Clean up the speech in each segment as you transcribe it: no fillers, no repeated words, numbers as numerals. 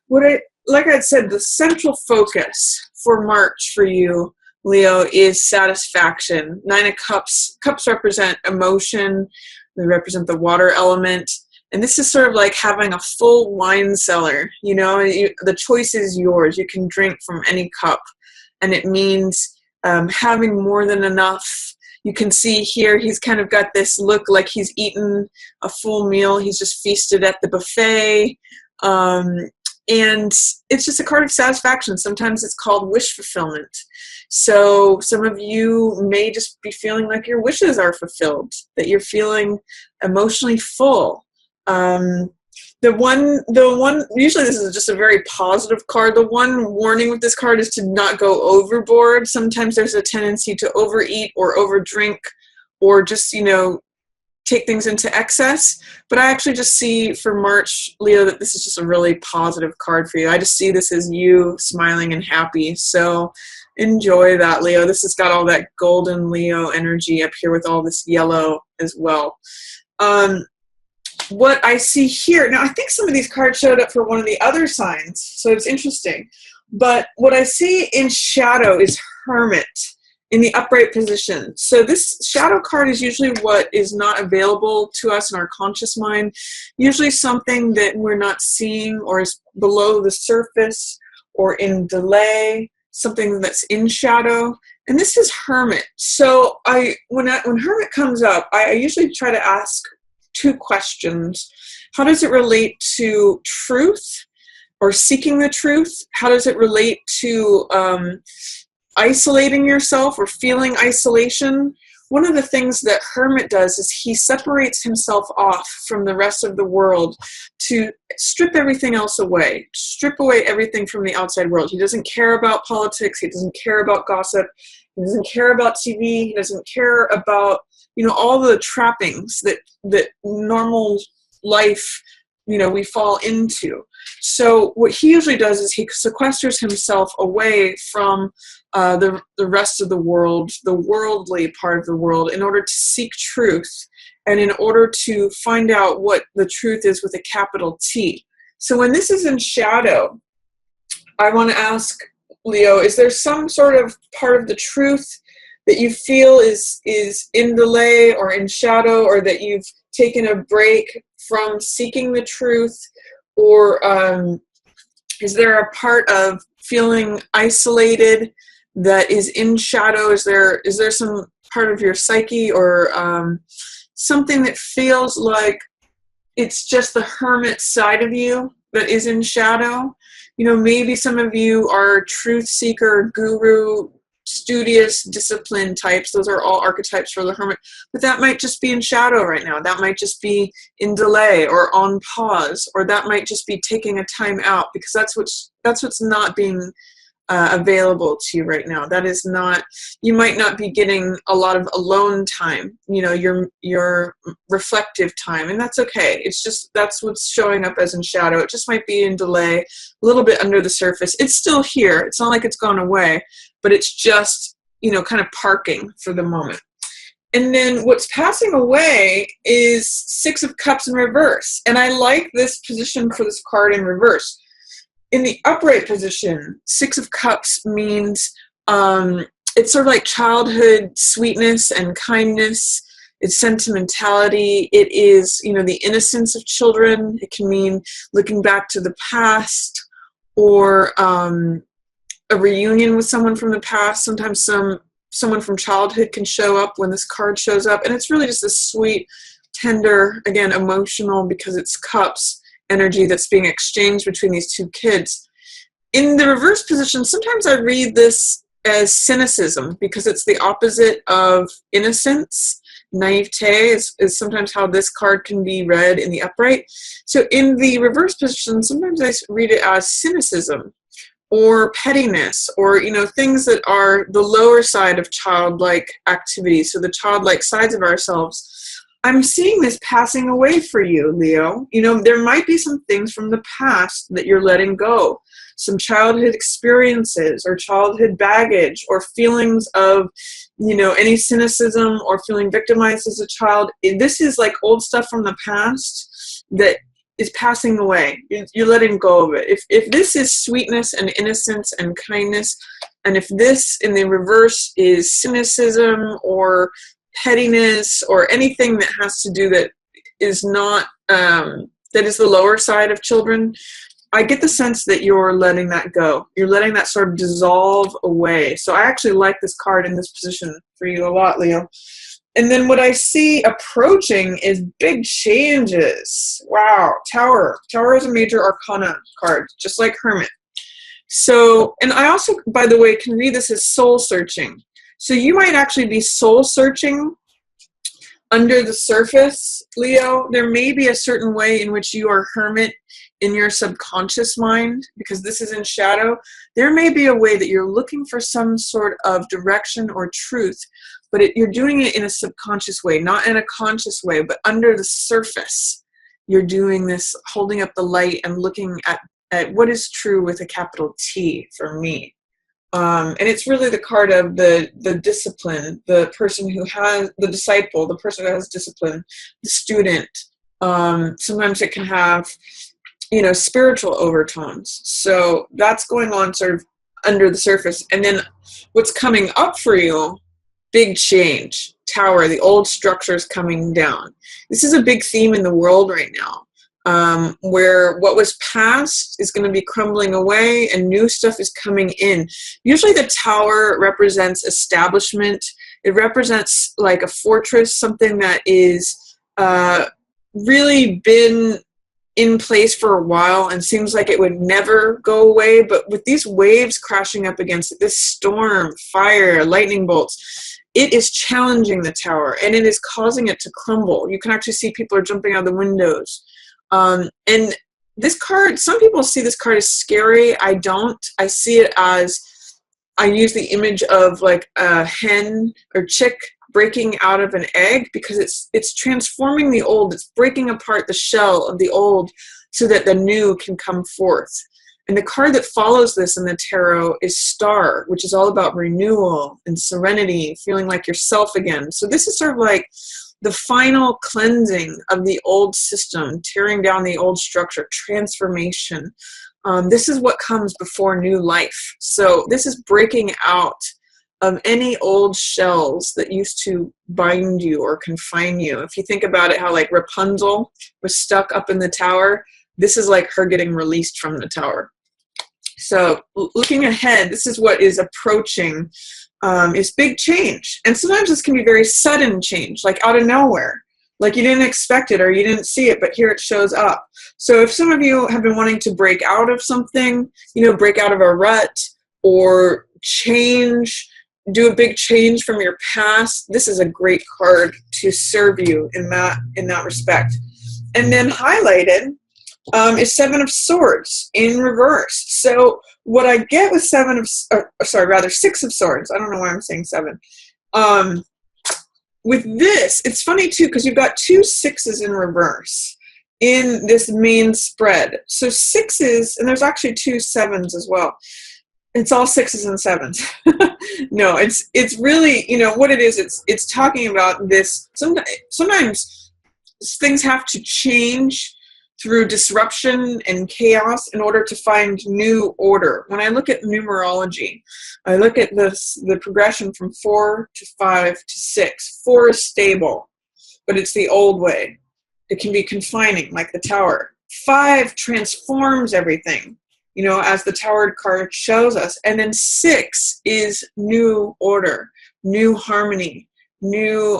Like I said, the central focus for March for you, Leo, is satisfaction. Nine of Cups. Cups represent emotion. They represent the water element. And this is sort of like having a full wine cellar. The choice is yours. You can drink from any cup. And it means having more than enough. You can see here he's kind of got this look like he's eaten a full meal. He's just feasted at the buffet. And it's just a card of satisfaction. Sometimes it's called wish fulfillment. So some of you may just be feeling like your wishes are fulfilled, that you're feeling emotionally full. The one, usually this is just a very positive card. The one warning with this card is to not go overboard. Sometimes there's a tendency to overeat or overdrink or just, take things into excess. But I actually just see for March, Leo, that this is just a really positive card for you. I just see this as you smiling and happy. So enjoy that, Leo. This has got all that golden Leo energy up here with all this yellow as well. What I see here, now I think some of these cards showed up for one of the other signs, so it's interesting. But what I see in shadow is Hermit in the upright position. So this shadow card is usually what is not available to us in our conscious mind, usually something that we're not seeing or is below the surface or in delay, something that's in shadow. And this is Hermit. So when Hermit comes up, I usually try to ask two questions. How does it relate to truth or seeking the truth? How does it relate to isolating yourself or feeling isolation? One of the things that Hermit does is he separates himself off from the rest of the world to strip everything else away, strip away everything from the outside world. He doesn't care about politics. He doesn't care about gossip. He doesn't care about TV. He doesn't care about all the trappings that normal life, we fall into. So what he usually does is he sequesters himself away from the rest of the world, the worldly part of the world, in order to seek truth and in order to find out what the truth is with a capital T. So when this is in shadow, I want to ask, Leo, is there some sort of part of the truth that you feel is in delay or in shadow, or that you've taken a break from seeking the truth? Or is there a part of feeling isolated that is in shadow? Is there some part of your psyche or something that feels like it's just the hermit side of you that is in shadow? Maybe some of you are truth seeker, guru, studious, disciplined types. Those are all archetypes for the hermit. But that might just be in shadow right now. That might just be in delay or on pause, or that might just be taking a time out, because that's what's not being available to you right now. That is not, you might not be getting a lot of alone time, your reflective time, and that's okay. It's just, that's what's showing up as in shadow. It just might be in delay, a little bit under the surface. It's still here. It's not like it's gone away, but it's just, kind of parking for the moment. And then what's passing away is Six of Cups in reverse. And I like this position for this card in reverse. In the upright position, Six of Cups means it's sort of like childhood sweetness and kindness. It's sentimentality. It is, the innocence of children. It can mean looking back to the past, or a reunion with someone from the past. Sometimes someone from childhood can show up when this card shows up. And it's really just a sweet, tender, again, emotional, because it's cups, energy that's being exchanged between these two kids. In the reverse position, sometimes I read this as cynicism, because it's the opposite of innocence. Naivete is sometimes how this card can be read in the upright. So in the reverse position, sometimes I read it as cynicism or pettiness, or things that are the lower side of childlike activities, so the childlike sides of ourselves. I'm seeing this passing away for you, Leo. There might be some things from the past that you're letting go, some childhood experiences or childhood baggage or feelings of, any cynicism or feeling victimized as a child. This is like old stuff from the past that is passing away. You're letting go of it. If this is sweetness and innocence and kindness, and if this in the reverse is cynicism or pettiness or anything that has to do that is not, that is the lower side of children, I get the sense that you're letting that go. You're letting that sort of dissolve away. So I actually like this card in this position for you a lot, Leo. And then what I see approaching is big changes. Wow, Tower. Tower is a major arcana card, just like Hermit. So, and I also, by the way, can read this as soul searching. So you might actually be soul searching under the surface, Leo. There may be a certain way in which you are Hermit in your subconscious mind, because this is in shadow. There may be a way that you're looking for some sort of direction or truth, but you're doing it in a subconscious way, not in a conscious way, but under the surface. You're doing this, holding up the light and looking at what is true with a capital T for me. And it's really the card of the discipline, the person who has, the disciple, the person who has discipline, the student. Sometimes it can have, spiritual overtones. So that's going on sort of under the surface. And then what's coming up for you, big change. Tower, the old structure is coming down. This is a big theme in the world right now, where what was past is going to be crumbling away and new stuff is coming in. Usually the tower represents establishment. It represents like a fortress, something that is really been in place for a while and seems like it would never go away. But with these waves crashing up against it, this storm, fire, lightning bolts, it is challenging the tower and it is causing it to crumble. You can actually see people are jumping out the windows. And this card, some people see this card as scary. I don't. I see it as, I use the image of like a hen or chick breaking out of an egg, because it's transforming the old. It's breaking apart the shell of the old so that the new can come forth. And the card that follows this in the tarot is Star, which is all about renewal and serenity, feeling like yourself again. So this is sort of like the final cleansing of the old system, tearing down the old structure, transformation. This is what comes before new life. So this is breaking out of any old shells that used to bind you or confine you. If you think about it, how like Rapunzel was stuck up in the tower, this is like her getting released from the tower. So looking ahead, this is what is approaching, is big change. And sometimes this can be very sudden change, like out of nowhere. Like you didn't expect it or you didn't see it, but here it shows up. So if some of you have been wanting to break out of something, break out of a rut or change, do a big change from your past, this is a great card to serve you in that respect. And then highlighted is Seven of Swords in reverse. So what I get with Six of Swords, I don't know why I'm saying seven. With this, it's funny too, because you've got two sixes in reverse in this main spread. So sixes, and there's actually two sevens as well. It's all sixes and sevens. No, it's really, what it is, it's talking about this. Sometimes things have to change through disruption and chaos in order to find new order. When I look at numerology, I look at the progression from 4 to 5 to 6. 4 is stable, but it's the old way. It can be confining, like the tower. 5 transforms everything, as the towered card shows us. And then 6 is new order, new harmony, new,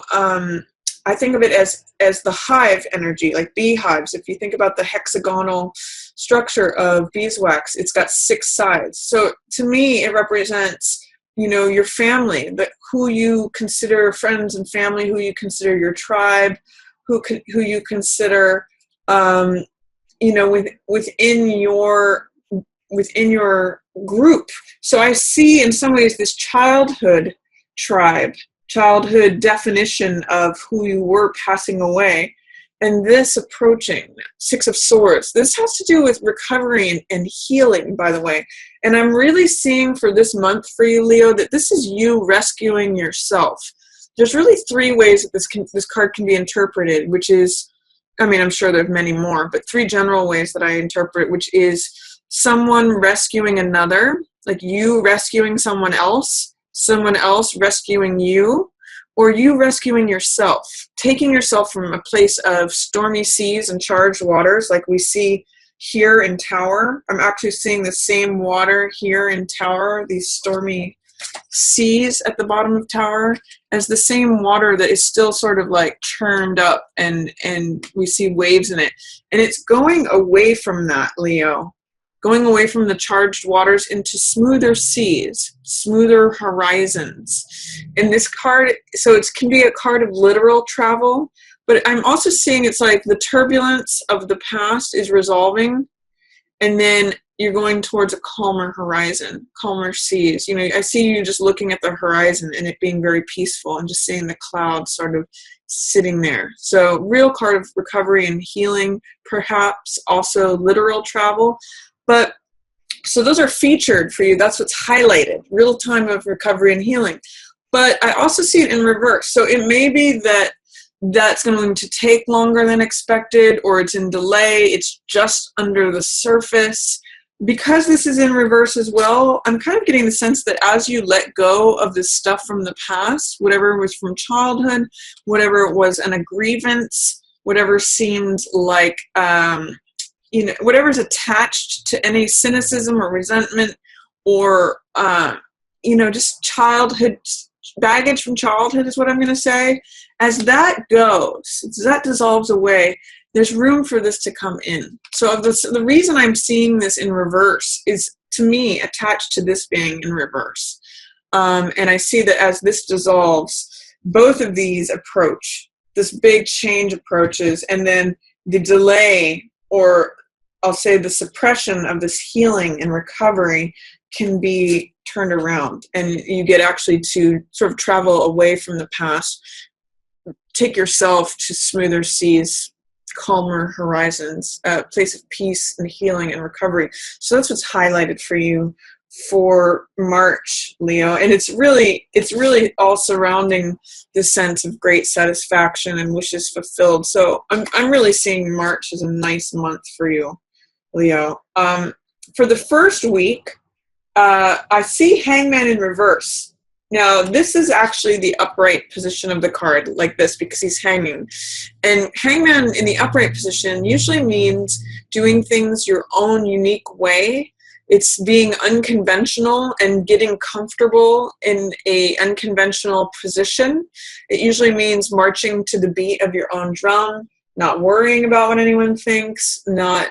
I think of it as the hive energy, like beehives. If you think about the hexagonal structure of beeswax, it's got 6 sides. So to me, it represents, your family, who you consider friends and family, who you consider your tribe, who you consider, within your group. So I see in some ways this childhood tribe, childhood definition of who you were passing away, and this approaching Six of Swords. This has to do with recovery and healing, by the way. And I'm really seeing for this month for you, Leo, that this is you rescuing yourself. There's really 3 ways that this card can be interpreted, which is I mean, I'm sure there's many more, but 3 general ways that I interpret, which is someone rescuing another, like you rescuing someone else rescuing you, or you rescuing yourself, taking yourself from a place of stormy seas and charged waters like we see here in Tower. I'm actually seeing the same water here in Tower, these stormy seas at the bottom of Tower, as the same water that is still sort of like churned up, and we see waves in it. And it's going away from that, Leo. Going away from the charged waters into smoother seas, smoother horizons. And this card, so it can be a card of literal travel, but I'm also seeing it's like the turbulence of the past is resolving, and then you're going towards a calmer horizon, calmer seas. You know, I see you just looking at the horizon and it being very peaceful and just seeing the clouds sort of sitting there. So real card of recovery and healing, perhaps also literal travel. But so those are featured for you. That's what's highlighted, real time of recovery and healing. But I also see it in reverse. So it may be that that's going to take longer than expected, or it's in delay. It's just under the surface. Because this is in reverse as well, I'm kind of getting the sense that as you let go of this stuff from the past, whatever was from childhood, whatever was a grievance, whatever seemed like, you know, whatever's attached to any cynicism or resentment, or, you know, just childhood baggage from childhood is what I'm going to say. As that goes, as that dissolves away, there's room for this to come in. So the reason I'm seeing this in reverse is, to me, attached to this being in reverse. And I see that as this dissolves, both of these approach, this big change approaches, and then the delay, or I'll say the suppression of this healing and recovery, can be turned around. And you get actually to sort of travel away from the past, take yourself to smoother seas, calmer horizons, a place of peace and healing and recovery. So that's what's highlighted for you for March, Leo. And it's really all surrounding this sense of great satisfaction and wishes fulfilled. So I'm really seeing March as a nice month for you, Leo. For the first week, I see Hangman in reverse. Now, this is actually the upright position of the card, like this, because he's hanging. And Hangman in the upright position usually means doing things your own unique way. It's being unconventional and getting comfortable in a unconventional position. It usually means marching to the beat of your own drum, not worrying about what anyone thinks, not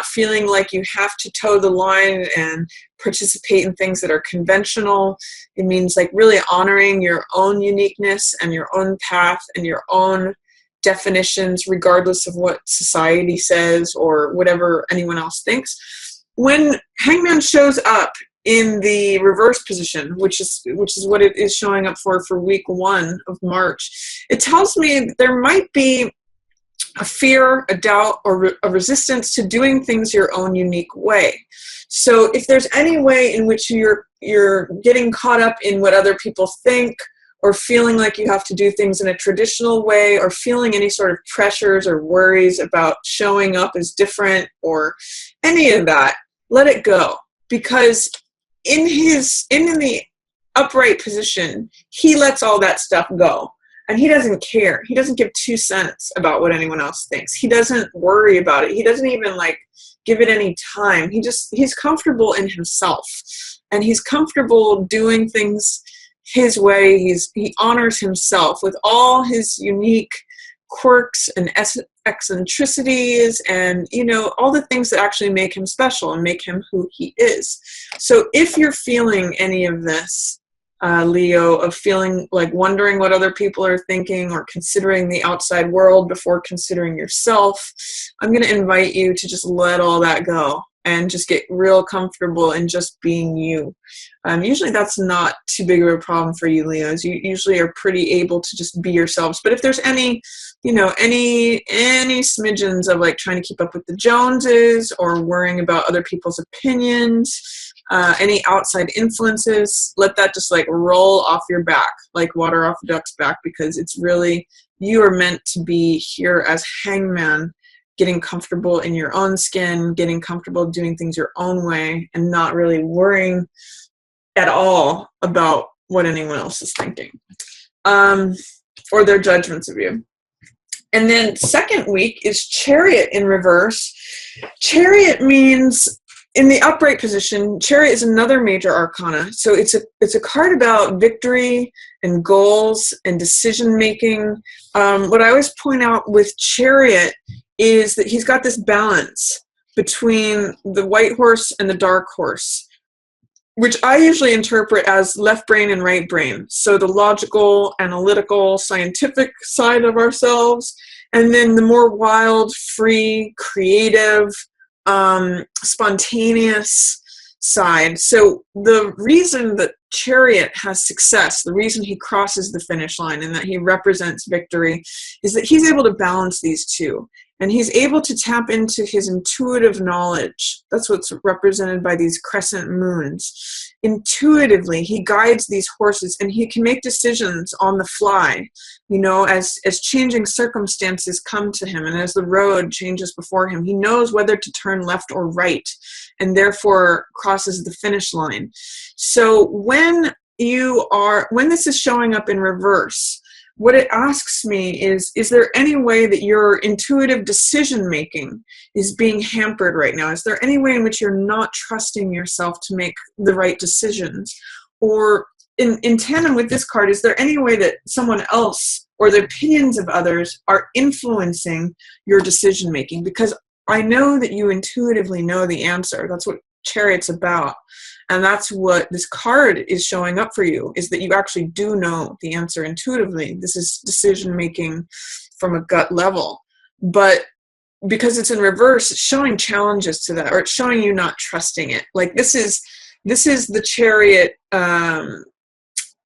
feeling like you have to toe the line and participate in things that are conventional. It means like really honoring your own uniqueness and your own path and your own definitions, regardless of what society says or whatever anyone else thinks. When Hangman shows up in the reverse position, which is what it is showing up for week 1 of March, it tells me there might be a fear, a doubt, or a resistance to doing things your own unique way. So if there's any way in which you're getting caught up in what other people think, or feeling like you have to do things in a traditional way, or feeling any sort of pressures or worries about showing up as different, or any of that, let it go. Because in the upright position, he lets all that stuff go. And he doesn't care. He doesn't give 2 cents about what anyone else thinks. He doesn't worry about it. He doesn't even give it any time. He's comfortable in himself. And he's comfortable doing things his way. He honors himself with all his unique quirks and eccentricities and, all the things that actually make him special and make him who he is. So if you're feeling any of this, Leo, of feeling like wondering what other people are thinking or considering the outside world before considering yourself, I'm going to invite you to just let all that go and just get real comfortable in just being you. Usually that's not too big of a problem for you, Leos. You usually are pretty able to just be yourselves. But if there's any smidgens of trying to keep up with the Joneses or worrying about other people's opinions, any outside influences, let that just roll off your back, like water off a duck's back, because it's really you are meant to be here as hangman, getting comfortable in your own skin, getting comfortable doing things your own way, and not really worrying at all about what anyone else is thinking, or their judgments of you. And then second week is Chariot in reverse. Chariot means, in the upright position, Chariot is another major arcana. So it's a card about victory and goals and decision making. What I always point out with Chariot is that he's got this balance between the white horse and the dark horse, which I usually interpret as left brain and right brain. So the logical, analytical, scientific side of ourselves, and then the more wild, free, creative, spontaneous side. So the reason that Chariot has success, the reason he crosses the finish line and that he represents victory, is that he's able to balance these two. And he's able to tap into his intuitive knowledge. That's what's represented by these crescent moons. Intuitively, he guides these horses, and he can make decisions on the fly, as changing circumstances come to him and as the road changes before him. He knows whether to turn left or right, and therefore crosses the finish line. So when this is showing up in reverse, what it asks me is there any way that your intuitive decision-making is being hampered right now? Is there any way in which you're not trusting yourself to make the right decisions? Or in tandem with this card, is there any way that someone else or the opinions of others are influencing your decision-making? Because I know that you intuitively know the answer. That's what Chariot's about. And that's what this card is showing up for you, is that you actually do know the answer intuitively. This is decision-making from a gut level. But because it's in reverse, it's showing challenges to that, or it's showing you not trusting it. Like this is the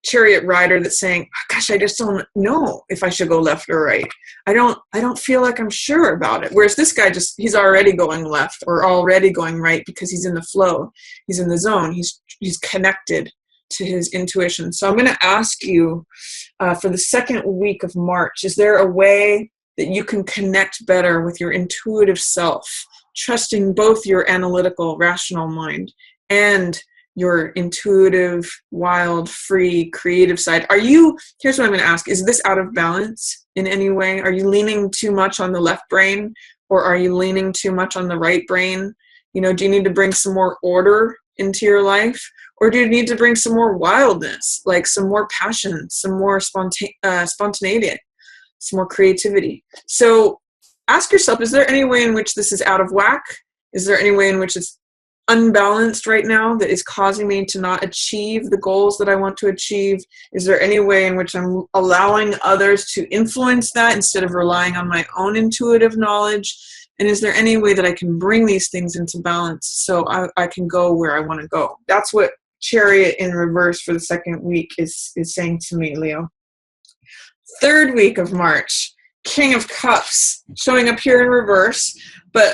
chariot rider that's saying, gosh, I just don't know if I should go left or right. I don't feel like I'm sure about it. Whereas this guy he's already going left or already going right because he's in the flow. He's in the zone. He's connected to his intuition. So I'm going to ask you for the second week of March, is there a way that you can connect better with your intuitive self, trusting both your analytical, rational mind and your intuitive, wild, free, creative side? Here's what I'm going to ask. Is this out of balance in any way? Are you leaning too much on the left brain, or are you leaning too much on the right brain? Do you need to bring some more order into your life? Or do you need to bring some more wildness, like some more passion, some more spontaneity, some more creativity? So ask yourself, is there any way in which this is out of whack? Is there any way in which it's unbalanced right now that is causing me to not achieve the goals that I want to achieve? Is there any way in which I'm allowing others to influence that instead of relying on my own intuitive knowledge? And is there any way that I can bring these things into balance so I can go where I want to go? That's what Chariot in reverse for the second week is saying to me, Leo. Third week of March, King of Cups showing up here in reverse.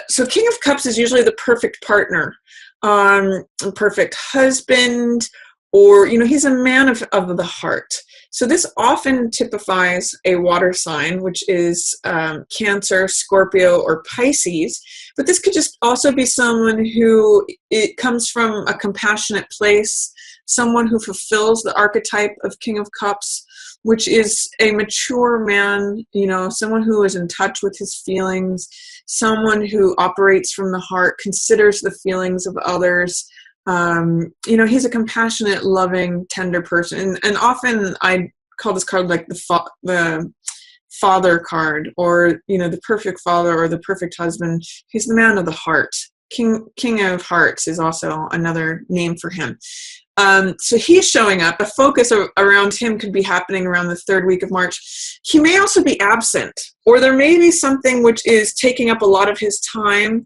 So King of Cups is usually the perfect partner, a perfect husband, or, he's a man of the heart. So this often typifies a water sign, which is Cancer, Scorpio, or Pisces. But this could just also be someone who it comes from a compassionate place, someone who fulfills the archetype of King of Cups, which is a mature man, someone who is in touch with his feelings, someone who operates from the heart, considers the feelings of others. He's a compassionate, loving, tender person. And often I call this card like the father card, or, the perfect father or the perfect husband. He's the man of the heart. King of Hearts is also another name for him. So he's showing up. A focus around him could be happening around the third week of March. He may also be absent, or there may be something which is taking up a lot of his time.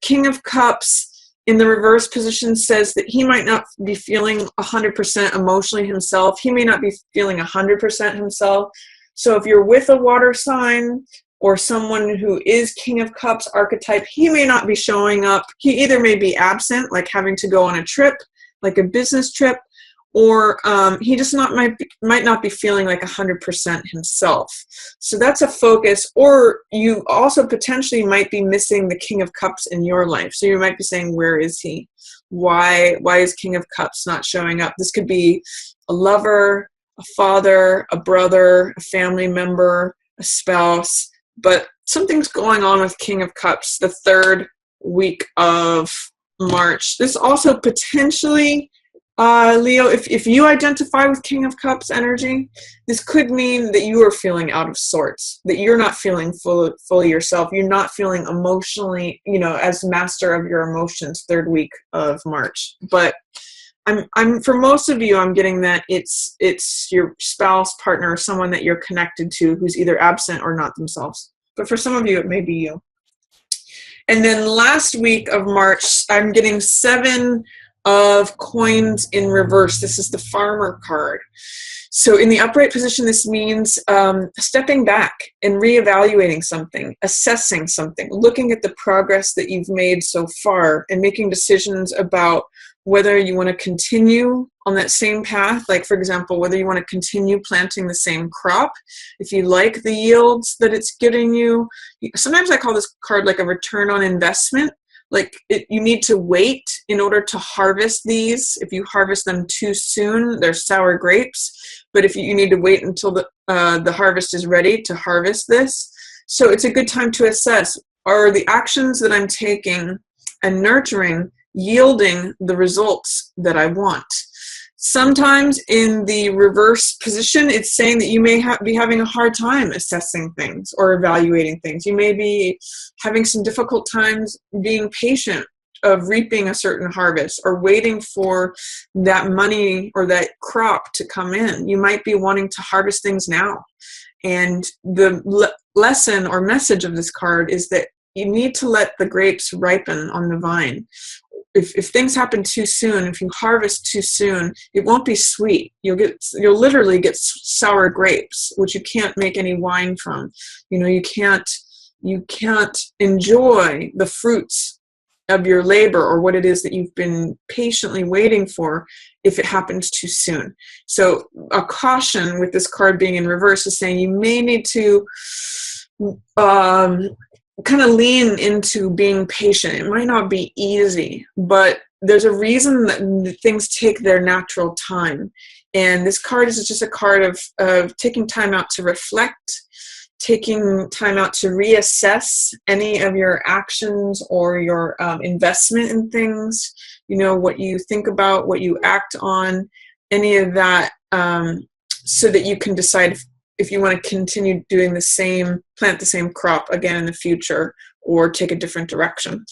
King of Cups in the reverse position says that he might not be feeling 100% emotionally himself. He may not be feeling 100% himself. So if you're with a water sign or someone who is King of Cups archetype, he may not be showing up. He either may be absent, like having to go on a trip, like a business trip, or he just might not be feeling like 100% himself. So that's a focus. Or you also potentially might be missing the King of Cups in your life. So you might be saying, where is he? Why is King of Cups not showing up? This could be a lover, a father, a brother, a family member, a spouse, but something's going on with King of Cups the third week of March. This also potentially, Leo, if you identify with King of Cups energy, this could mean that you are feeling out of sorts, that you're not feeling fully yourself. You're not feeling emotionally, as master of your emotions third week of March. But I'm for most of you, I'm getting that it's your spouse, partner, someone that you're connected to who's either absent or not themselves. But for some of you, it may be you. And then last week of March, I'm getting 7 of coins in reverse. This is the Farmer card. So in the upright position, this means stepping back and reevaluating something, assessing something, looking at the progress that you've made so far and making decisions about whether you want to continue on that same path. Like, for example, whether you want to continue planting the same crop, if you like the yields that it's getting you. Sometimes I call this card like a return on investment. Like you need to wait in order to harvest these. If you harvest them too soon, they're sour grapes. But if you need to wait until the harvest is ready to harvest this. So it's a good time to assess, are the actions that I'm taking and nurturing yielding the results that I want? Sometimes in the reverse position, it's saying that you may be having a hard time assessing things or evaluating things. You may be having some difficult times being patient of reaping a certain harvest or waiting for that money or that crop to come in. You might be wanting to harvest things now. And the lesson or message of this card is that you need to let the grapes ripen on the vine. If things happen too soon, if you harvest too soon, it won't be sweet. You'll literally get sour grapes, which you can't make any wine from. You can't enjoy the fruits of your labor or what it is that you've been patiently waiting for if it happens too soon. So a caution with this card being in reverse is saying you may need to kind of lean into being patient. It might not be easy, but there's a reason that things take their natural time. And this card is just a card of taking time out to reflect, taking time out to reassess any of your actions or your investment in things, what you think about, what you act on, any of that, so that you can decide if you want to continue doing plant the same crop again in the future, or take a different direction.